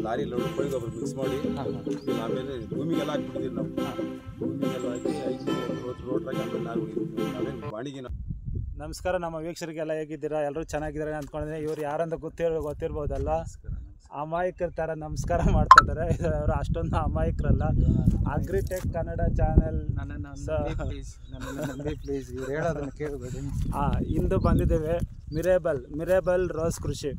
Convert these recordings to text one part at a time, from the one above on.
Lorry load ಕೋಳಿ ಗೊಬ್ಬರ mix ಮಾಡಿ ಆಮೇಲೆ ಭೂಮಿಗೆಲ್ಲ ಹಾಕ್ಬಿಟ್ಟಿದ್ದೀವಿ ನಾವು. ಭೂಮಿಗೆಲ್ಲ ಹಾಕಿ 5 ರೋಟ್ರಾಗಿ ಆಮೇಲೆ ನಾರು ಹೊಡಿತೀವಿ. ಆಮೇಲೆ ಬಾಣಿಗೆ ನಮಸ್ಕಾರ ನಮ್ಮ ವೀಕ್ಷಕರಿಗೆಲ್ಲ ಹೇಗಿದ್ದೀರಾ? ಎಲ್ಲರೂ ಚೆನ್ನಾಗಿದ್ದಾರೆ ಅಂದ್ಕೊಂಡಿದ್ದೀನಿ. ಇವ್ರು ಯಾರಂತ ಗೊತ್ತಿರ್ಬೋದಲ್ಲ, ಅಮಾಯಕರ ಥರ ನಮಸ್ಕಾರ ಮಾಡ್ತಾ ಇದ್ದಾರೆ. ಅವರು ಅಷ್ಟೊಂದು ಅಮಾಯಕರಲ್ಲ. ಅಗ್ರಿಟೆಕ್ ಕನ್ನಡ ಚಾನೆಲ್ ಪ್ಲೀಸ್ ಇವ್ರು ಹೇಳೋದನ್ನು ಕೇಳಬೇಡಿ. ಇಂದು ಬಂದಿದ್ದೇವೆ ಮಿರೇಬಲ್ ರೋಸ್ ಕೃಷಿ.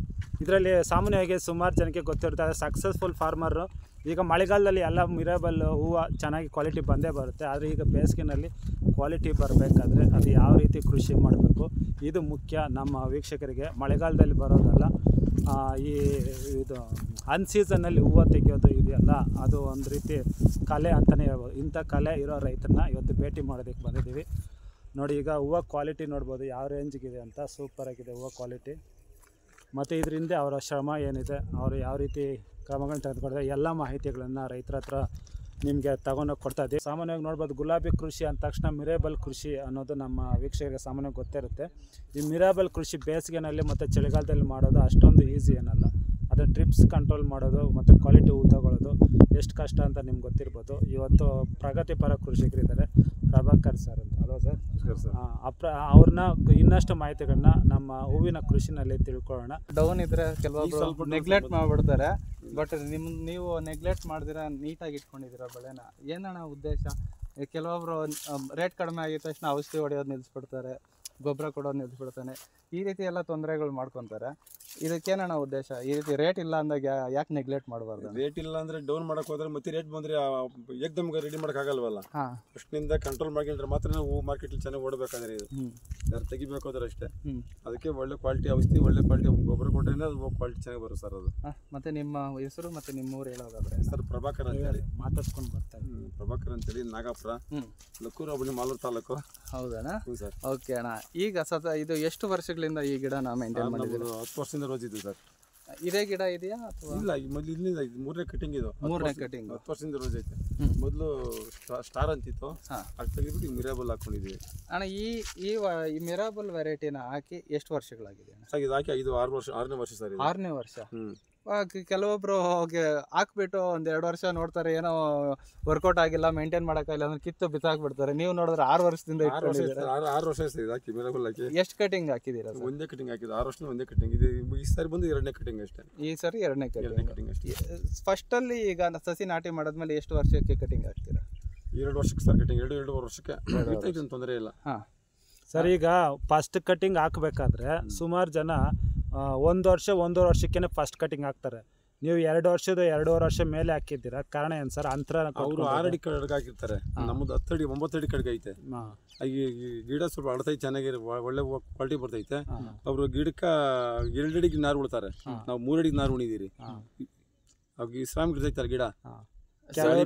ಇದರಲ್ಲಿ ಸಾಮಾನ್ಯವಾಗಿ ಸುಮಾರು ಜನಕ್ಕೆ ಗೊತ್ತಿರ್ತಾರೆ. ಸಕ್ಸಸ್ಫುಲ್ ಫಾರ್ಮರು ಈಗ ಮಳೆಗಾಲದಲ್ಲಿ ಎಲ್ಲ ಮಿರೇಬಲ್ ಹೂವು ಚೆನ್ನಾಗಿ ಕ್ವಾಲಿಟಿ ಬಂದೇ ಬರುತ್ತೆ. ಆದರೆ ಈಗ ಬೇಸಿಗೆನಲ್ಲಿ ಕ್ವಾಲಿಟಿ ಬರಬೇಕಾದ್ರೆ ಅದು ಯಾವ ರೀತಿ ಕೃಷಿ ಮಾಡಬೇಕು ಇದು ಮುಖ್ಯ ನಮ್ಮ ವೀಕ್ಷಕರಿಗೆ. ಮಳೆಗಾಲದಲ್ಲಿ ಬರೋದಲ್ಲ, ಇದು ಅನ್ಸೀಸನ್ನಲ್ಲಿ ಹೂವು ತೆಗೆಯೋದು ಇದೆಯಲ್ಲ, ಅದು ಒಂದು ರೀತಿ ಕಲೆ ಅಂತಲೇ ಹೇಳ್ಬೋದು. ಇಂಥ ಕಲೆ ಇರೋ ರೈತರನ್ನ ಇವತ್ತು ಭೇಟಿ ಮಾಡೋದಕ್ಕೆ ಬಂದಿದ್ದೀವಿ. ನೋಡಿ, ಈಗ ಹೂವು ಕ್ವಾಲಿಟಿ ನೋಡ್ಬೋದು ಯಾವ ರೇಂಜಿಗಿದೆ ಅಂತ. ಸೂಪರಾಗಿದೆ ಹೂವು ಕ್ವಾಲಿಟಿ. ಮತ್ತು ಇದರಿಂದ ಅವರ ಶ್ರಮ ಏನಿದೆ, ಅವರು ಯಾವ ರೀತಿ ಕ್ರಮಗಳನ್ನ ತೆಗೆದುಕೊಡ್ತಾರೆ, ಎಲ್ಲ ಮಾಹಿತಿಗಳನ್ನು ರೈತರ ಹತ್ರ ನಿಮಗೆ ತಗೊಂಡೋಗಿ ಕೊಡ್ತಾ ಇದ್ದೀವಿ. ಸಾಮಾನ್ಯವಾಗಿ ನೋಡ್ಬೋದು, ಗುಲಾಬಿ ಕೃಷಿ ಅಂದ ತಕ್ಷಣ ಮಿರೇಬಲ್ ಕೃಷಿ ಅನ್ನೋದು ನಮ್ಮ ವೀಕ್ಷಕರಿಗೆ ಸಾಮಾನ್ಯವಾಗಿ ಗೊತ್ತಿರುತ್ತೆ. ಈ ಮಿರೇಬಲ್ ಕೃಷಿ ಬೇಸಿಗೆನಲ್ಲಿ ಮತ್ತು ಚಳಿಗಾಲದಲ್ಲಿ ಮಾಡೋದು ಅಷ್ಟೊಂದು ಈಸಿ ಏನಲ್ಲ. ಅದನ್ನು ಟ್ರಿಪ್ಸ್ ಕಂಟ್ರೋಲ್ ಮಾಡೋದು ಮತ್ತು ಕ್ವಾಲಿಟಿ ಹೂ ತಗೊಳ್ಳೋದು ಎಷ್ಟು ಕಷ್ಟ ಅಂತ ನಿಮ್ಗೆ ಗೊತ್ತಿರ್ಬೋದು. ಇವತ್ತು ಪ್ರಗತಿಪರ ಕೃಷಿಕರಿದ್ದಾರೆ, ಪ್ರಭಾಕರ್ ಸರ್ ಅಂತ. ಅಲ್ವಾ ಸರ್? ಅವ್ರನ್ನ ಇನ್ನಷ್ಟು ಮಾಹಿತಿಗಳನ್ನ ನಮ್ಮ ಹೂವಿನ ಕೃಷಿನಲ್ಲಿ ತಿಳ್ಕೊಳ್ಳೋಣ. ಡೌನ್ ಇದ್ರೆ ಕೆಲವೊಬ್ರು ನೆಗ್ಲೆಕ್ಟ್ ಮಾಡಿಬಿಡ್ತಾರೆ. ಬಟ್ ನೀವು ನೆಗ್ಲೆಕ್ಟ್ ಮಾಡಿದಿರ, ನೀಟಾಗಿ ಇಟ್ಕೊಂಡಿದ್ದೀರ ಬೆಳೆನ. ಏನಣ್ಣ ಉದ್ದೇಶ? ಕೆಲವೊಬ್ರು ರೇಟ್ ಕಡಿಮೆ ಆಗಿದ ತಕ್ಷಣ ಔಷಧಿ ಹೊಡೆಯೋದು ನಿಲ್ಲಿಸ್ಬಿಡ್ತಾರೆ, ಗೊಬ್ಬರ ಕೊಡೋದು ನಿಲ್ಲಿಸ್ಬಿಡ್ತಾನೆ. ಈ ರೀತಿ ಎಲ್ಲ ತೊಂದರೆಗಳು ಮಾಡ್ಕೊತಾರೆ. ಇದಕ್ಕೇನಣ್ಣ ಉದ್ದೇಶ? ಈ ರೀತಿ ರೇಟ್ ಇಲ್ಲ ಅಂದಾಗ ಯಾಕೆ ನೆಗ್ಲೆಕ್ಟ್ ಮಾಡಬಾರ್ದು? ರೇಟ್ ಇಲ್ಲ ಅಂದ್ರೆ ಡೌನ್ ಮಾಡಕ್ ಹೋದ್ರೆ ಮತ್ತೆ ರೇಟ್ ಬಂದ್ರೆ ಏಕ್ದಮ್ಗೆ ರೆಡಿ ಮಾಡಕ್ ಆಗಲ್ವಲ್ಲ. ಅಷ್ಟಿನಿಂದ ಕಂಟ್ರೋಲ್ ಮಾಡ್ಕೊಂಡ್ರೆ ಮಾತ್ರ ಹೂ ಮಾರ್ಕೆಟ್ ಚೆನ್ನಾಗಿ ಓಡಬೇಕಾದ್ರೆ ಇದು ಯಾರು ತೆಗಿಬೇಕಾದ್ರೆ ಅಷ್ಟೇ. ಅದಕ್ಕೆ ಒಳ್ಳೆ ಕ್ವಾಲಿಟಿ ಔಷಧಿ, ಒಳ್ಳೆ ಕ್ವಾಲಿಟಿ ಗೊಬ್ಬರ ಕೊಟ್ಟರೆ ಅದು ಕ್ವಾಲಿಟಿ ಚೆನ್ನಾಗಿ ಬರುತ್ತೆ ಸರ್. ಅದು ಮತ್ತೆ ನಿಮ್ಮ ಹೆಸರು ಮತ್ತೆ ನಿಮ್ಮ ಊರು ಹೇಳೋದಾದ್ರೆ? ಸರ್ ಪ್ರಭಾಕರ್ ಅಂತ ಹೇಳಿ ಮಾತಾಡ್ಸ್ಕೊಂಡು ಬರ್ತಾರೆ. ಪ್ರಭಾಕರ್ ಅಂತೇಳಿ ನಾಗಪುರ, ಲಕ್ಕೂರು ಹೋಬಳಿ, ಮಾಲೂರು ತಾಲೂಕು. ಹೌದಣ್ಣ? ಸರ್. ಓಕೆ ಅಣ್ಣ. ಈಗ ಇದು ಎಷ್ಟು ವರ್ಷಗಳಿಂದ ಈ ಗಿಡನ ಮೇಂಟೈನ್ ಮಾಡಿದ್ದೀರಾ? 10 ವರ್ಷದಿಂದ ರೋಜ್ ಇದೆ ಸರ್. ಇದೇ ಗಿಡ ಇದೆಯಾ ಅಥವಾ ಇಲ್ಲ, ಮೊದಲು ಇಲ್ಲಿಂದ 3ನೇ ಕಟಿಂಗ್ ಇದು. 3ನೇ ಕಟಿಂಗ್. 10 ವರ್ಷದಿಂದ ರೋಜ್ ಐತೆ. ಮೊದಲು ಸ್ಟಾರ್ ಅಂತಿತ್ತು, ಅದು ತೆಗೆದ್ಬಿಟ್ಟು ಮಿರಾಬಲ್ ಹಾಕೊಂಡಿದ್ದೀವಿ. ಅಣ್ಣ, ಈ ಮಿರಾಬಲ್ ವೆರೈಟಿನ ಹಾಕಿ ಎಷ್ಟು ವರ್ಷಗಳಾಗಿದೆ? ಇದು ಹಾಕಿ 5-6 ವರ್ಷ, 6ನೇ ವರ್ಷ ಸರ್. 6ನೇ ವರ್ಷ. ಕೆಲವೊಬ್ರು ಹಾಕ್ಬಿಟ್ಟು 1-2 ವರ್ಷ ನೋಡ್ತಾರೆ, ಏನೋ ವರ್ಕೌಟ್ ಆಗಿಲ್ಲ, ಮೇಂಟೈನ್ ಮಾಡೋಕ್ಕಾಗಿಲ್ಲ ಅಂದ್ರೆ ಕಿತ್ತು ಬಿತ್ತಾಕ್ಬಿಡ್ತಾರೆ. ನೀವು ನೋಡಿದ್ರೆ 6 ವರ್ಷದಿಂದ 6 ವರ್ಷ ಹಾಕಿ ಮಿರಾಬಲ್ ಹಾಕಿ. ಎಷ್ಟು ಕಟಿಂಗ್ ಹಾಕಿದ್ದೀರಾ? ಒಂದೇ ಕಟಿಂಗ್ ಹಾಕಿದ್ದು. 6 ವರ್ಷದಿಂದ ಒಂದೇ ಕಟಿಂಗ್ ಇದೆ. ಈ ಸಾರಿ ಬಂದು 2ನೇ ಕಟಿಂಗ್ ಅಷ್ಟೇ. ಈ ಸರಿ 2ನೇ ಕಟಿಂಗ್ ಅಷ್ಟೇ. ಫಸ್ಟ್ ಅಲ್ಲಿ ಈಗ ಸಸಿ ನಾಟಿ ಮಾಡಿದ್ಮೇಲೆ ಎಷ್ಟು ವರ್ಷಕ್ಕೆ ಕಟಿಂಗ್ ಹಾಕ್ತೀರಾ? 2 ವರ್ಷಕ್ಕೆ ಸರ್ ಕಟಿಂಗ್. 2-2.5 ವರ್ಷಕ್ಕೆ ತೊಂದರೆ ಇಲ್ಲ. ಸರ್, ಈಗ ಫಸ್ಟ್ ಕಟಿಂಗ್ ಹಾಕಬೇಕಾದ್ರೆ ಸುಮಾರು ಜನ 1 ವರ್ಷ 1.5 ವರ್ಷಕ್ಕೇ ಫಸ್ಟ್ ಕಟಿಂಗ್ ಹಾಕ್ತಾರೆ. ನೀವು 2 ವರ್ಷದ 2.5 ವರ್ಷ ಮೇಲೆ ಹಾಕಿದ್ದೀರಾ. ಕಾರಣ ಏನು ಸರ್? ಅಂತರ ಅವರು 6 ಅಡಿ ಕಡೆಗೆ ಹಾಕಿರ್ತಾರೆ. ನಮ್ಮದು 10 ಅಡಿ 9 ಅಡಿ ಕಡೆಗೆ ಐತೆ. ಈ ಗಿಡ ಸ್ವಲ್ಪ ಅಳತೈತೆ, ಚೆನ್ನಾಗಿ ಒಳ್ಳೆ ಕ್ವಾಲಿಟಿ ಬರ್ತೈತೆ. ಅವರು ಗಿಡಕ್ಕೆ 2 ಅಡಿಗೆ ನಾರು ಉಳ್ತಾರೆ. ನಾವು 3 ಅಡಿಗೆ ನಾರು ಉಣಿದೀರಿ. ಅವ್ರಿಗೆ ವಿಶ್ರಾಮ ಗಿಡತೈತಲ್ಲ ಗಿಡ,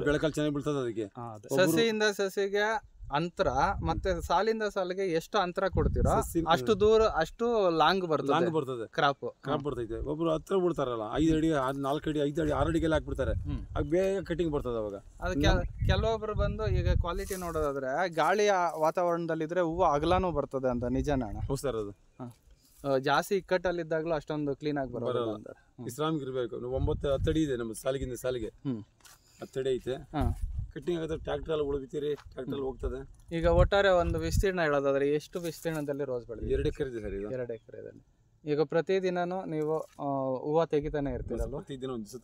ಬೆಳಕಲ್ಲಿ ಚೆನ್ನಾಗಿ ಬೀಳ್ತದೆ. ಅದಕ್ಕೆ ಸಸಿಯಿಂದ ಸಸಿಗೆ ಅಂತರ ಮತ್ತೆ ಸಾಲಿಂದ ಸಾಲಿಗೆ ಎಷ್ಟು ಅಂತರ ಕೊಡ್ತೀರೋ ಅಷ್ಟು ದೂರ ಅಷ್ಟು ಲಾಂಗ್ ಬರ್ತದೆ ಕ್ರಾಪ್ ಬರ್ತೈತೆ. ಒಬ್ರು ಹತ್ರ ಬಿಡ್ತಾರಲ್ಲ 5 ಅಡಿ 4 ಅಡಿ 5 ಅಡಿ 6 ಅಡಿಗೆಲ್ಲ ಹಾಕ್ಬಿಡ್ತಾರೆ. ಆಗ ಬೇಗ ಕಟಿಂಗ್ ಬರ್ತದೆ. ಅವಾಗ ಅದಕ್ಕೆ ಕೆಲವೊಬ್ರು ಬಂದು ಈಗ ಕ್ವಾಲಿಟಿ ನೋಡೋದಾದ್ರೆ ಗಾಳಿಯ ವಾತಾವರಣದಲ್ಲಿದ್ರೆ ಹೂವು ಅಗಲಾನು ಬರ್ತದೆ ಅಂತ. ನಿಜಾನ? ಹೌದು ಸರ್. ಅದು ಜಾಸ್ತಿ ಇಕ್ಕಟ್ಟಲ್ಲಿದ್ದಾಗಲೂ ಅಷ್ಟೊಂದು ಕ್ಲೀನ್ ಆಗಿ ಬರೋಲ್ಲ. ವಿಶ್ರಾಮ ಇರಬೇಕು. 9-10 ಅಡಿ ಇದೆ ನಮ್ಮ ಸಾಲಿಗಿಂದ ಸಾಲಿಗೆ. 10 ಅಡಿ ಐತೆ. ಕಟ್ಟಿಂಗ್ ಆಗುತ್ತೆ. ಟ್ರ್ಯಾಕ್ಟರ್ ಎಲ್ಲ ಉಳಿತೀರಿ, ಟ್ರ್ಯಾಕ್ಟರ್ ಹೋಗ್ತದೆ. ಈಗ ಒಟ್ಟಾರೆ ಒಂದು ವಿಸ್ತೀರ್ಣ ಹೇಳೋದಾದ್ರೆ ಎಷ್ಟು ವಿಸ್ತೀರ್ಣದಲ್ಲಿ ರೋಸ್ ಬೆಳೆದಿದೆ? 2 ಎಕರೆ ಇದೆ ಸರ್. 2 ಎಕರೆದಲ್ಲಿ. ಈಗ ಪ್ರತಿದಿನನೂ ನೀವು ಹೂವು ತೆಗಿತಾನೆ ಇರ್ತೀರಲ್ಲ? ಪ್ರತಿದಿನ ಒಂದು ದಿವಸ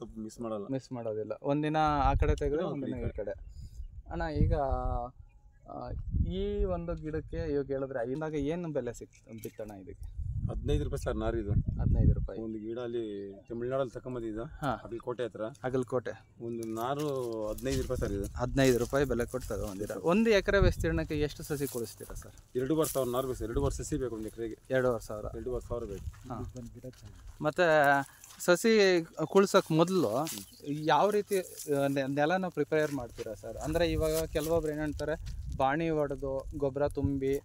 ಮಿಸ್ ಮಾಡೋದಿಲ್ಲ. ಒಂದಿನ ಆ ಕಡೆ ತೆಗೆದ್ರೆ ಒಂದಿನ ಈ ಕಡೆ. ಅಣ್ಣ, ಈಗ ಈ ಒಂದು ಗಿಡಕ್ಕೆ ಇವಾಗ ಹೇಳಿದ್ರೆ ಇವಾಗ ಏನು ಬೆಲೆ ಬಿತ್ತಣ್ಣ ಇದಕ್ಕೆ? 15 ರೂಪಾಯಿ ಸರ್ ನಾರು ಇದು. 15 ರೂಪಾಯಿ ಒಂದು ಗಿಡ. ಅಲ್ಲಿ ತಮಿಳ್ನಾಡಲ್ಲಿ ತಗೊಂಬಂದಿದ್ದು, ಅಗಲಕೋಟೆ ಹತ್ರ. ಅಗಲಕೋಟೆ. ಒಂದು ನಾರು 15 ರೂಪಾಯಿ ಸರ್ ಇದು. 15 ರೂಪಾಯಿ ಬೆಲೆ ಕೊಟ್ಟು ತಗೊಂಡಿರ. 1 ಎಕರೆ ವಿಸ್ತೀರ್ಣಕ್ಕೆ ಎಷ್ಟು ಸಸಿ ಕೊಡಿಸ್ತೀರಾ ಸರ್? 2,500 ನಾರು ಬೇಕು ಸರ್. 2 ಸಸಿ ಬೇಕು ಒಂದು ಎಕರೆಗೆ. 2,500 ಬೇಕು. ಮತ್ತೆ ಸಸಿ ಕುಳ್ಸೋಕೆ ಮೊದಲು ಯಾವ ರೀತಿ ನೆಲನ ಪ್ರಿಪೇರ್ ಮಾಡ್ತೀರಾ ಸರ್? ಅಂದರೆ ಇವಾಗ ಕೆಲವೊಬ್ರು ಏನು ಹೇಳ್ತಾರೆ, ಬಾಣಿ ಹೊಡೆದು ಗೊಬ್ಬರ ತುಂಬಿ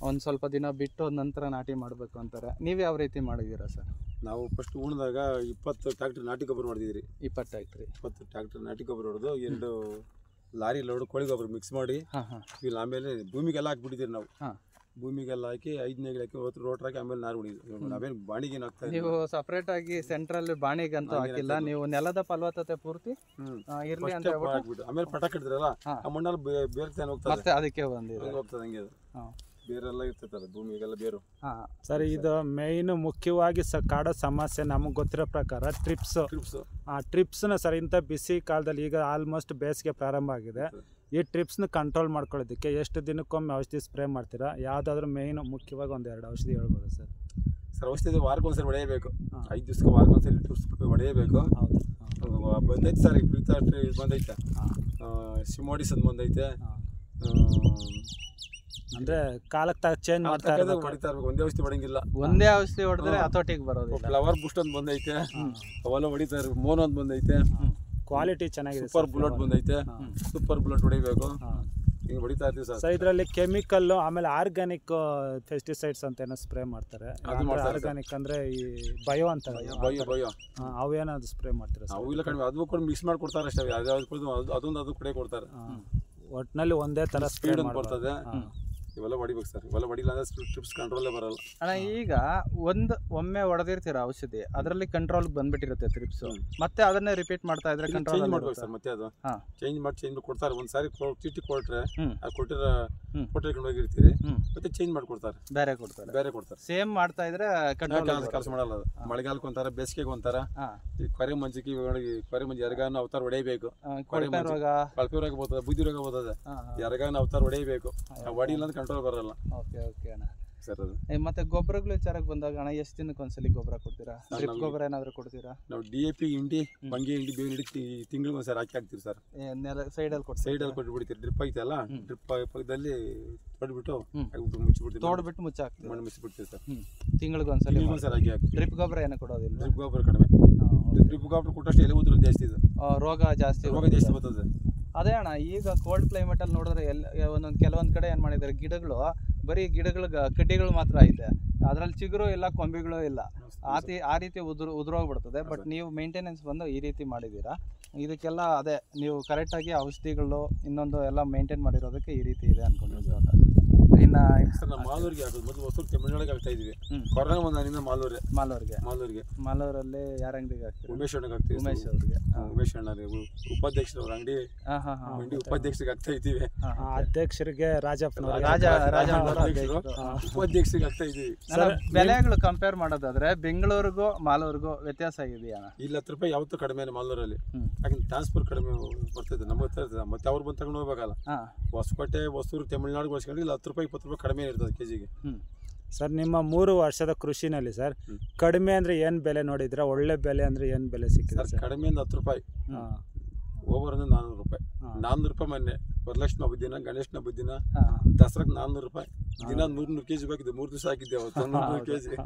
ಒಂದು ಸ್ವಲ್ಪ ದಿನ ಬಿಟ್ಟು ನಂತರ ನಾಟಿ ಮಾಡಬೇಕು ಅಂತಾರೆ. ನೀವು ಯಾವ ರೀತಿ ಮಾಡಿದ್ದೀರಾ ಸರ್? ನಾವು ಫಸ್ಟ್ ಉಣ್ದಾಗ 20 ಟ್ರ್ಯಾಕ್ಟರ್ ನಾಟಿ ಗೊಬ್ಬರ ಮಾಡಿದಿರಿ. 20 ಟ್ರ್ಯಾಕ್ಟರ್ ನಾಟಿ ಗೊಬ್ಬರ ಹೊಡೆದು 2 ಲಾರಿ ಲೋಡ್ ಕೋಳಿ ಗೊಬ್ಬರ ಮಿಕ್ಸ್ ಮಾಡಿ ಆಮೇಲೆ ಭೂಮಿಗೆಲ್ಲ ಹಾಕ್ಬಿಟ್ಟಿದ್ದೀರಿ ನಾವು. ಭೂಮಿಗೆಲ್ಲ ಹಾಕಿ 5 ನೇಗಿಲು ಹಾಕಿ ಹೊತ್ತು ರೋಟ್ರ್ ಹಾಕಿ ಆಮೇಲೆ ನಾರು ಉಣಿದು. ನಾವೇನು ಬಾಣಿಗೆ ಏನು ಹಾಕ್ತಾ ನೀವು ಸಪರೇಟ್ ಆಗಿ ಸೆಂಟ್ರಲ್ ಬಾಣಿಗಂತೂ ಹಾಕಿಲ್ಲ, ನೀವು ನೆಲದ ಫಲವತ್ತತೆ ಪೂರ್ತಿ ಇರ್ಲಿ ಅಂತ ಹೇಳ್ಬಿಟ್ಟು ಹಾಕ್ಬಿಟ್ಟು ಆಮೇಲೆ ಪಟ ಕಟ್ಟಿದ್ರಲ್ಲ ಆ ಮಣ್ಣಲ್ಲಿ ಬೇರೆ ಹೋಗ್ತದೆ, ಮತ್ತೆ ಅದಕ್ಕೆ ಬಂದಿದೆ. ಹೋಗ್ತದೆ ಹಂಗೆ ಅದು ಬೇರೆಲ್ಲ ಇರ್ತೈತಲ್ಲ ಭೂಮಿಗೆಲ್ಲ ಬೇರು. ಸರ್ ಇದು ಮೇಯ್ನ್ ಮುಖ್ಯವಾಗಿ ಕಾಡೋ ಸಮಸ್ಯೆ ನಮಗೆ ಗೊತ್ತಿರೋ ಪ್ರಕಾರ ಟ್ರಿಪ್ಸ್. ಆ ಟ್ರಿಪ್ಸ್ನ ಸರ್ ಇಂಥ ಬಿಸಿ ಕಾಲದಲ್ಲಿ ಈಗ ಆಲ್ಮೋಸ್ಟ್ ಬೇಸಿಗೆ ಪ್ರಾರಂಭ ಆಗಿದೆ, ಈ ಟ್ರಿಪ್ಸ್ನ ಕಂಟ್ರೋಲ್ ಮಾಡ್ಕೊಳ್ಳೋದಕ್ಕೆ ಎಷ್ಟು ದಿನಕ್ಕೊಮ್ಮೆ ಔಷಧಿ ಸ್ಪ್ರೇ ಮಾಡ್ತೀರಾ? ಯಾವುದಾದ್ರೂ ಮೇಯ್ನ್ ಮುಖ್ಯವಾಗಿ 1-2 ಔಷಧಿ ಹೇಳ್ಬೋದು ಸರ್? ಸರ್ ಔಷಧಿ ವಾರಕ್ಕೊಂದ್ಸರಿ ಹೊಡೆಯಬೇಕು, 5 ದಿವಸಕ್ಕೆ ವಾರಕ್ಕೊಂದ್ಸರಿ ಟ್ರಿಪ್ಸ್ ಹೊಡೆಯಬೇಕು. ಬಂದೈತೆ ಸರ್, ಈ ಪ್ರೀತ ಬಂದೈತೆ, ಸಿಮೋಡಿಸ್ ಅಂತ ಬಂದೈತೆ. ಅಂದ್ರೆ ಕಾಲಕ್ಕೆ ಚೇಂಜ್ ಮಾಡ್ತಾ ಹೊಡಿತಾ ಇರ್ಬೇಕು, ಒಂದೇ ಔಷಧಿ ಹೊಡಂಗಿಲ್ಲ. ಒಂದೇ ಔಷಧಿ ಹೊಡೆದ್ರೆ ಹತೋಟಿಗೆ ಬರೋದು. ಫ್ಲವರ್ ಬೂಸ್ಟ್ ಅಂತ ಬಂದೈತೆ, ಅವೆಲ್ಲ ಹೊಡಿತಾ ಇರ್ಬೇಕು. ಮೋನೋ ಅಂತ ಬಂದೈತೆ, ಕ್ವಾಲಿಟಿ ಚೆನ್ನಾಗಿದೆ. ಸೂಪರ್ ಬುಲೆಟ್ ಬಂದೈತೆ, ಸೂಪರ್ ಬುಲೆಟ್ ಹೊಡಿಬೇಕು, ಹಿಂಗೆ ಹೊಡಿತಾ ಇರ್ತೀವಿ ಸರ್. ಸರ್ ಇದರಲ್ಲಿ ಕೆಮಿಕಲ್ಲು ಆಮೇಲೆ ಆರ್ಗ್ಯಾನಿಕ್ ಪೆಸ್ಟಿಸೈಡ್ಸ್ ಅಂತ ಏನೋ ಸ್ಪ್ರೇ ಮಾಡ್ತಾರೆ. ಆರ್ಗ್ಯಾನಿಕ್ ಅಂದ್ರೆ ಈ ಬಯೋ ಅಂತಾರೆ, ಬಯೋ ಅವೇನಾದ್ರು ಸ್ಪ್ರೇ ಮಾಡ್ತಾರೆ? ಅವು ಇಲ್ಲ ಕಡಿಮೆ, ಅದು ಕೂಡ ಮಿಕ್ಸ್ ಮಾಡಿ ಕೊಡ್ತಾರೆ ಅಷ್ಟೇ. ಅದೊಂದು ಅದು ಕೂಡ ಕೊಡ್ತಾರೆ. ಒಟ್ಟಿನಲ್ಲಿ ಒಂದೇ ತರ ಸ್ಪೀಡ್ ಅಂತ ಬರ್ತದೆ. ಇವೆಲ್ಲ ಹೊಡಿಬೇಕು ಸರ್, ಇವೆಲ್ಲ ಹೊಡಿಲ್ಲ ಅಂದ್ರೆ ಟ್ರಿಪ್ಸ್ ಕಂಟ್ರೋಲೇ ಬರಲ್ಲ. ಅಣ್ಣ ಈಗ ಒಮ್ಮೆ ಹೊಡೆದಿರ್ತೀರ ಔಷಧಿ, ಅದರಲ್ಲಿ ಕಂಟ್ರೋಲ್ ಬಂದ್ಬಿಟ್ಟಿರುತ್ತೆ ಟ್ರಿಪ್ಸ್, ಮತ್ತೆ ಅದನ್ನೇ ರಿಪೀಟ್ ಮಾಡ್ತಾ ಇದ್ರೆ ಚೇಂಜ್ ಮಾಡ್ಬೇಕು ಸರ್. ಮತ್ತೆ ಅದು ಚೇಂಜ್ ಮಾಡಿ ಕೊಡ್ತಾರೆ. ಒಂದ್ಸಾರಿ ಚೀಟಿ ಕೊಟ್ರೆ ಆ ಕೊಟ್ಟಿರೋ ಕೊಟ್ಟಿರ್ಕೊಂಡು ಹೋಗಿರ್ತೀರಿ, ಮತ್ತೆ ಚೇಂಜ್ ಮಾಡ್ಕೊಡ್ತಾರೆ, ಬೇರೆ ಕೊಡ್ತಾರೆ. ಸೇಮ್ ಮಾಡ್ತಾ ಇದ್ರೆ ಕೆಲಸ ಮಾಡಲ್ಲ ಅದು. ಮಳೆಗಾಲಕ್ಕೆ ಒಂಥರ, ಬೇಸಿಗೆಗೆ ಒಂಥರ. ಈ ಕೊರೆ ಮಂಜಿಗೆ ಕೊರೆ ಮಂಜಿ ಎರಗಾನ ಅವತಾರ ಹೊಡೆಯಬೇಕು. ಕಳಪೆ ರೋಗ ಬರ್ತದೆ, ಬುದ್ಧಿ ರೋಗ ಬರ್ತದೆ, ಎರಗಾನ ಅವತಾರ ಹೊಡೆಯಬೇಕು. ಹೊಡಿಲ್ಲ ಅಂದ್ರೆ ಕಂಟ್ರೋಲ್ ಬರಲ್ಲ. ಓಕೆ ಓಕೆ ಅಣ್ಣ ಸರ್. ಅದು ಮತ್ತೆ ಗೊಬ್ಬರಗಳು ವಿಚಾರಕ್ಕೆ ಬಂದಾಗ ಅಣ್ಣ ಎಷ್ಟು ದಿನಕ್ಕೆ ಒಂದ್ಸಲಿ ಗೊಬ್ಬರ ಕೊಡ್ತೀರಾ? ಡ್ರಿಪ್ ಗೊಬ್ಬರ ಏನಾದ್ರು ಕೊಡ್ತೀರಾ? ನಾವು DAP ಹಿಂಡಿ, ಬಂಗಿ ಹಿಂಡಿ, ಬೇವಿನ ಹಿಂಡಿ ತಿಂಗಳಿಗೆ ಒಂದ್ಸರಿ ಹಾಕ್ತಿವಿ ಸರ್. ಸೈಡಲ್ಲಿ ಕೊಟ್ಬಿಡ್ತೀವಿ. ಡ್ರಿಪ್ ಐತಲ್ಲ, ಡ್ರಿಪ್ ಪಕ್ಕದಲ್ಲಿ ತೊಡ್ಬಿಟ್ಟು ಮುಚ್ಚಿಬಿಡ್ತೀವಿ. ತೋಡ್ಬಿಟ್ಟು ಮುಚ್ಚಾಕ್ತೀವಿ, ಮಣ್ಣು ಮುಚ್ಚಿಬಿಡ್ತೀವಿ ಸರ್. ತಿಂಗಳಿಗೆ ಒಂದ್ಸಲಿ ಹಾಕಿ. ಡ್ರಿಪ್ ಗೊಬ್ಬರ ಏನು ಕೊಡೋದಿಲ್ಲ? ಡ್ರಿಪ್ ಗೊಬ್ಬರ ಕಡಿಮೆ. ಡ್ರಿಪ್ ಗೊಬ್ಬರ ಕೊಟ್ಟಷ್ಟು ಎಲೆ ಉದುರು ಜಾಸ್ತಿ ಇದೆ, ರೋಗ ಜಾಸ್ತಿ ಬರ್ತದೆ. ಅದೇ ಅಣ್ಣ, ಈಗ ಕೋಲ್ಡ್ ಕ್ಲೈಮೇಟ್ ಅಲ್ಲಿ ನೋಡಿದ್ರೆ ಕೆಲವೊಂದ್ ಕಡೆ ಏನ್ ಮಾಡಿದ್ದಾರೆ, ಗಿಡಗಳು ಬರೀ ಗಿಡಗಳ ಕಡ್ಡಿಗಳು ಮಾತ್ರ ಐತೆ, ಅದ್ರಲ್ಲಿ ಚಿಗುರು ಇಲ್ಲ, ಕೊಂಬಿಗಳು ಇಲ್ಲ. ಆ ರೀತಿ ಉದುರೋಗ್ಬಿಡ್ತದೆ. ಬಟ್ ನೀವು ಮೇಂಟೆನೆನ್ಸ್ ಬಂದು ಈ ರೀತಿ ಮಾಡಿದ್ದೀರಾ. ಇದಕ್ಕೆಲ್ಲ ಅದೇ ನೀವು ಕರೆಕ್ಟಾಗಿ ಔಷಧಿಗಳು ಇನ್ನೊಂದು ಎಲ್ಲ ಮೇಂಟೈನ್ ಮಾಡಿರೋದಕ್ಕೆ ಈ ರೀತಿ ಇದೆ ಅನ್ಕೊಂಡಿದ್ದೀವಿ. ಇನ್ನು ಸರ್ ನಾವು ಮಾಲೂರಿಗೆ ಹಾಕೋದು, ಮೊದಲು ಹೊಸೂರು ತಮಿಳ್ನಾಡಿಗೆ ಆಗ್ತಾ ಇದೀವಿ. ಕೊರೋನಾ ಬಂದಾಗಿಂದ ಮಾಲೂರಲ್ಲಿ ಯಾರ ಅಂಗಡಿಗೆ ಹಾಕ್ತೀವಿ? ಉಮೇಶ್ ಅಣ್ಣಗೆ ಹಾಕ್ತೀವಿ. ಉಮೇಶ್ ಅಣ್ಣ ಉಪಾಧ್ಯಕ್ಷರು ಅವ್ರ ಅಂಗಡಿ ಉಪಾಧ್ಯಕ್ಷರಿಗೆ ಆಗ್ತಾ ಇದ್ದೀವಿ. ಅಧ್ಯಕ್ಷರಿಗೆ ರಾಜಪ್ಪನವರು, ಉಪಾಧ್ಯಕ್ಷರಿಗೆ ಆಗ್ತಾ ಇದೀವಿ. ಬೆಲೆಗಳು ಕಂಪೇರ್ ಮಾಡೋದಾದ್ರೆ ಬೆಂಗಳೂರಿಗೂ ಮಾಲೂರಿಗೂ ವ್ಯತ್ಯಾಸ ಆಗಿದೆಯಾ? ಇಲ್ಲಿ 10 ರೂಪಾಯಿ ಯಾವತ್ತೂ ಕಡಿಮೆ ಮಾಲೂರಲ್ಲಿ. ಯಾಕಂದ್ರೆ ಟ್ರಾನ್ಸ್ಫರ್ ಕಡಿಮೆ ಬರ್ತಿದೆ, ನಮ್ಗೆ ಗೊತ್ತಿರ್ತದೆ. ಮತ್ತೆ ಅವ್ರು ಬಂದು ತಗೊಂಡು ಹೋಗ್ಬೇಕಲ್ಲ. ಹೊಸಕೋಟೆ, ಹೊಸೂರು, ತಮಿಳ್ನಾಡು ಹೋಲಿಸ್ಕೊಂಡು ಇಲ್ಲಿ 10 ರೂಪಾಯಿ 20 ರೂಪಾಯಿ ಕಡಿಮೆ ಇರ್ತದೆ ಕೆಜಿಗೆ. ಸರ್ ನಿಮ್ಮ 3 ವರ್ಷದ ಕೃಷಿನಲ್ಲಿ ಸರ್ ಕಡಿಮೆ ಅಂದ್ರೆ ಏನ್ ಬೆಲೆ ನೋಡಿದ್ರ? ಒಳ್ಳೆ ಬೆಲೆ ಅಂದ್ರೆ ಏನ್ ಬೆಲೆ ಸಿಕ್ಕಿದೆ ಸರ್? ಕಡಿಮೆ ಅಂದ್ರೆ 10 ರೂಪಾಯಿ, ಓವರ್ ಅಂದ್ರೆ 400 ರೂಪಾಯಿ. 400 ರೂಪಾಯಿ ಮೊನ್ನೆ ವರಲಕ್ಷ್ಮಿ ಹಬ್ಬದ ದಿನ, ಗಣೇಶನ ಹಬ್ಬದ ದಿನ, ದಸರಾಕ್ಕೆ 400 ರೂಪಾಯಿ. ದಿನ 100 ಕೆಜಿ ಬೇಕಿದೆ. 3 ದಿವಸ ಹಾಕಿದ್ದೆ ಅವತ್ತು 100 ಕೆಜಿ.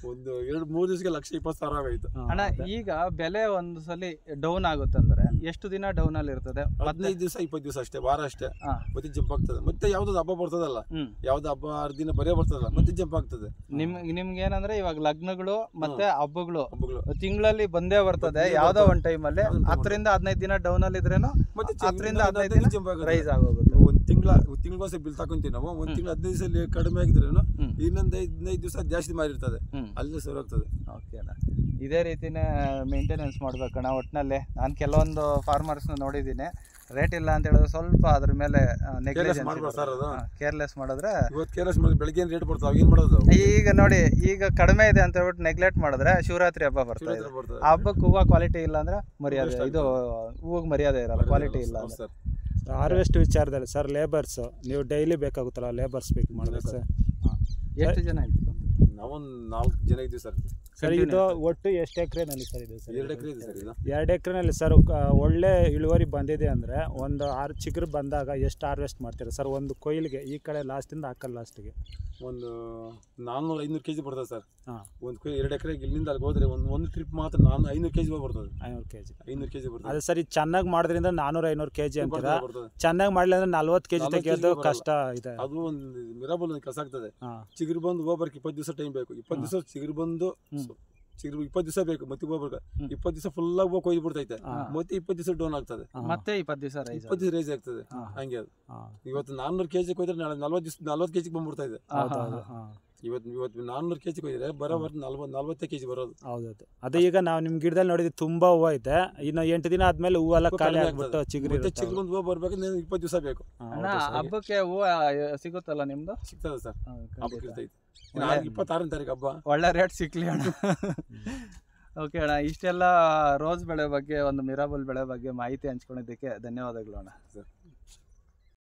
ಒಂದು 2-3 ದಿವಸಕ್ಕೆ 1,20,000 ಆಗೋಯ್ತು. ಅಣ್ಣ ಈಗ ಬೆಲೆ ಒಂದು ಸಲ ಡೌನ್ ಆಗುತ್ತಂದ್ರೆ ಎಷ್ಟು ದಿನ ಡೌನ್ ಅಲ್ಲಿ ಇರ್ತದೆ? 15 ದಿವಸ 20 ದಿವಸ ಅಷ್ಟೇ, ವಾರ ಅಷ್ಟೇ. ಮತ್ತೆ ಜಂಪ್ ಆಗ್ತದೆ. ಮತ್ತೆ ಯಾವ್ದು ಹಬ್ಬ ಬರ್ತದಲ್ಲ, ಯಾವ್ದು ಹಬ್ಬ 6 ದಿನ ಬರೇ ಬರ್ತದಲ್ಲ, ಮತ್ತೆ ಜಂಪ್ ಆಗ್ತದೆ. ನಿಮ್ಗೆ ಏನಂದ್ರೆ ಇವಾಗ ಲಗ್ನಗಳು ಮತ್ತೆ ಹಬ್ಬಗಳು ತಿಂಗಳಲ್ಲಿ ಬಂದೇ ಬರ್ತದೆ. ಯಾವ್ದೋ ಒಂದ್ ಟೈಮ್ ಅಲ್ಲಿ 10 ರಿಂದ 15 ದಿನ ಡೌನ್ ಅಲ್ಲಿ ಇದ್ರೇನು ಮತ್ತೆ 10 ರಿಂದ 15 ದಿನ ಜಂಪ್ ರೈಸ್ ಆಗೋಗುತ್ತೆ. ಒಂದ್ ತಿಂಗಳಗೋಸ್ಕರ ಬಿಲ್ ತಗೊಂತೀವಿ ನಾವು. ಒಂದ್ ತಿಂಗಳು 15 ದಿವಸ ಕಡಿಮೆ ಆಗಿದ್ರೇನು ಇನ್ನೊಂದು 15 ದಿವಸ ಜಾಸ್ತಿ ಮಾರಿರ್ತದೆ, ಅಲ್ಲಿ ಸರಿ ಹೋಗ್ತದೆ. ಓಕೆ ಅಣ್ಣ, ಇದೇ ರೀತಿನೇ ಮೇಂಟೆನೆನ್ಸ್ ಮಾಡ್ಬೇಕಣ್ಣ. ಒಟ್ಟಿನಲ್ಲಿ ನಾನು ಕೆಲವೊಂದು ಫಾರ್ಮರ್ಸ್ನ ನೋಡಿದ್ದೀನಿ, ರೇಟ್ ಇಲ್ಲ ಅಂತ ಹೇಳಿದ್ರೆ ಸ್ವಲ್ಪ ಅದ್ರ ಮೇಲೆ ಕೇರ್ಲೆಸ್ ಮಾಡಿದ್ರೆ ಬೆಳಗ್ಗೆ ರೇಟ್ ಬರ್ತಾವೆ, ಏನ್ ಮಾಡೋದು? ಈಗ ನೋಡಿ, ಈಗ ಕಡಿಮೆ ಇದೆ ಅಂತ ಹೇಳ್ಬಿಟ್ಟು ನೆಗ್ಲೆಕ್ಟ್ ಮಾಡಿದ್ರೆ ಶಿವರಾತ್ರಿ ಹಬ್ಬ ಬರ್ತದೆ. ಹಬ್ಬಕ್ಕೆ ಹೂವು ಕ್ವಾಲಿಟಿ ಇಲ್ಲ ಅಂದ್ರೆ ಮರ್ಯಾದೆ, ಇದು ಹೂವಿಗೆ ಮರ್ಯಾದೆ ಇರಲ್ಲ, ಕ್ವಾಲಿಟಿ ಇಲ್ಲ ಅಂದ್ರೆ. ಹಾರ್ವೆಸ್ಟ್ ವಿಚಾರದಲ್ಲಿ ಸರ್ ಲೇಬರ್ಸ್ ನೀವು ಡೈಲಿ ಬೇಕಾಗುತ್ತಲ್ಲ, ಲೇಬರ್ಸ್ ಪಿಕ್ ಮಾಡಬೇಕು ಸರ್. ಎಷ್ಟು ಜನ ಇತ್ತು? ನಾವೊಂದು 4 ಜನ ಇದ್ದೀವಿ ಸರ್. ಸರ್ ಇದು ಒಟ್ಟು ಎಷ್ಟು ಎಕರೆನಲ್ಲಿ ಸರ್ ಇದು? ಸರ್ 2 ಎಕರೆ ಇದೆ ಸರ್. 2 ಎಕರೆನಲ್ಲಿ ಸರ್ ಒಳ್ಳೆ ಇಳುವರಿ ಬಂದಿದೆ ಅಂದರೆ ಒಂದು 6 ಚಿಗುರು ಬಂದಾಗ ಎಷ್ಟು ಹಾರ್ವೆಸ್ಟ್ ಮಾಡ್ತೀರಾ ಸರ್ ಒಂದು ಕೊಯ್ಲಿಗೆ? ಈ ಕಡೆ ಲಾಸ್ಟಿಂದ ಆ ಕಡೆ ಲಾಸ್ಟಿಗೆ ಒಂದು 400-500 ಕೆಜಿ ಬರ್ತದೆ ಸರ್. ಒಂದು ಕೊಯ್ಲು 2 ಎಕರೆಗೆ ಇಲ್ಲಿಂದ ಅಲ್ಲಿಗೆ ಹೋದ್ರೆ ಒಂದು ಟ್ರಿಪ್ ಮಾತ್ರ 500 ಕೆಜಿ ಬರ್ತದೆ. 500 ಕೆಜಿ ಬರ್ತದೆ. ಅದೇ ಸರ್, ಚೆನ್ನಾಗಿ ಮಾಡೋದ್ರಿಂದ 400-500 ಕೆಜಿ ಅಂತೀರಾ. ಚೆನ್ನಾಗಿ ಮಾಡಲಿ ಅಂದ್ರೆ 40 ಕೆಜಿ ತೆಗೆಯೋದು ಕಷ್ಟ ಇದೆ. ಅದು ಒಂದು ಮಿರಾಬಲ್ ಕೆಲಸ ಆಗ್ತದೆ. ಚಿಗುರು ಬಂದು ಹೋಗ್ಬರ್ಕ್ 20 ದಿವಸ ಟೈಮ್ ಬೇಕು. 20 ದಿವಸ ಚಿಗುರು ಬಂದು ಚಿಗುರು 20 ದಿವಸ ಬೇಕು ಮತ್ತೆ ಹೂವು ಬರ್ಬೇಕು. 20 ದಿವಸ ಫುಲ್ ಆಗಿ ಹೂವು ಕೊಯ್ದು ಬಿಡ್ತೈತೆ, ಮತ್ತೆ 20 ದಿವಸ ಡೌನ್ ಆಗ್ತದೆ, ಮತ್ತೆ 20 ದಿವಸ ರೈಸ್ 20 ದಿವಸ ರೈಸ್ ಆಗ್ತದೆ. ಹಂಗೆ ಅದು ಇವತ್ತು 400 kg ಕೊಯ್ದ್ರೆ ನಾಳೆ 40 kg ಬಂದ್ಬಿಡ್ತಾ ಇದೆ. ಇವತ್ತು 400 kg ಕೊಯ್ದ್ರೆ ಬರೋವರೆಗೆ 40 kg ಬರೋದು. ಹೌದೌದು. ಅದೇ ಈಗ ನಾವು ನಿಮ್ ಗಿಡದಲ್ಲಿ ನೋಡಿದ್ವಿ ತುಂಬಾ ಹೂವು ಐತೆ, ಇನ್ನು 8 ದಿನ ಆದ್ಮೇಲೆ ಹೂವೆಲ್ಲ ಖಾಲಿ ಆಗ್ಬಿಟ್ಟು ಚಿಗುರಿ ಚಿಗುರು ಹೂವು ಬರ್ಬೇಕು 20 ದಿವಸ ಬೇಕು. ಹಬ್ಬಕ್ಕೆ ಹೂವು ಸಿಗುತ್ತಲ್ಲ ನಿಮ್ದು? ಸಿಗ್ತದೆ ಸರ್, ಹಬ್ಬಕ್ಕೆ ಇರ್ತೈತೆ. 26ನೇ ತಾರೀಕು ಹಬ್ಬ. ಒಳ್ಳೆ ರೇಟ್ ಸಿಕ್ಲಿ ಅಣ್ಣ. ಓಕೆ ಅಣ್ಣ, ಇಷ್ಟೆಲ್ಲ ರೋಸ್ ಬೆಳೆ ಬಗ್ಗೆ, ಒಂದು ಮಿರಾಬಲ್ ಬೆಳೆ ಬಗ್ಗೆ ಮಾಹಿತಿ ಹಂಚ್ಕೊಂಡಿದ್ದಕ್ಕೆ ಧನ್ಯವಾದಗಳು ಅಣ್ಣ.